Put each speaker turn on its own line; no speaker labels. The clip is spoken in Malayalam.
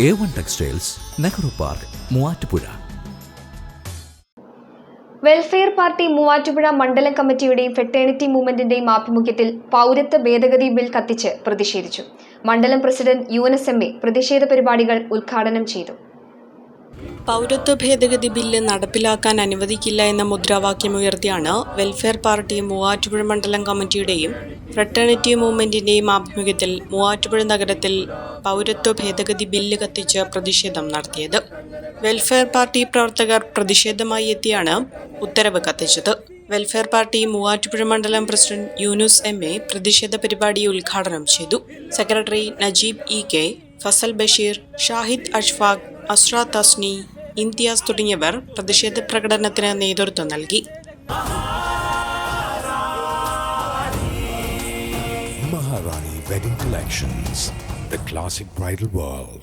A1 Textiles, Nehru Park, Muvattupuzha.
Welfare party Muvattupuzha മണ്ഡലം കമ്മിറ്റിയുടെയും ഫെറ്റേണിറ്റി മൂവ്മെന്റിന്റെയും ആഭിമുഖ്യത്തിൽ പൗരത്വ ഭേദഗതി ബിൽ കത്തിച്ച് പ്രതിഷേധിച്ചു. മണ്ഡലം പ്രസിഡന്റ് UNSMA പ്രതിഷേധ പരിപാടികൾ ഉദ്ഘാടനം ചെയ്തു.
പൗരത്വ ഭേദഗതി ബില്ല് നടപ്പിലാക്കാൻ അനുവദിക്കില്ല എന്ന മുദ്രാവാക്യമുയർത്തിയാണ് വെൽഫെയർ പാർട്ടി മൂവാറ്റുപുഴ മണ്ഡലം കമ്മിറ്റിയുടെയും ഫ്രട്ടേണിറ്റി മൂവ്മെന്റിന്റെയും ആഭിമുഖ്യത്തിൽ മൂവാറ്റുപുഴ നഗരത്തിൽ പൗരത്വ ഭേദഗതി ബില്ല് കത്തിച്ച് പ്രതിഷേധം നടത്തിയത്. വെൽഫെയർ പാർട്ടി പ്രവർത്തകർ പ്രതിഷേധമായി എത്തിയാണ് ഉത്തരവ് കത്തിച്ചത്. വെൽഫെയർ പാർട്ടി മൂവാറ്റുപുഴ മണ്ഡലം പ്രസിഡന്റ് UNSMA പ്രതിഷേധ പരിപാടി ഉദ്ഘാടനം ചെയ്തു. സെക്രട്ടറി നജീബ് EK, ഫസൽ ബഷീർ, ഷാഹിദ് അഷ്ഫാഖ്, അസ്ര തസ്നി, ഇംതിയാസ് തുടങ്ങിയവർ പ്രതിഷേധ പ്രകടനത്തിന് നേതൃത്വം നൽകി.
Maharani Wedding Collections, the classic bridal world.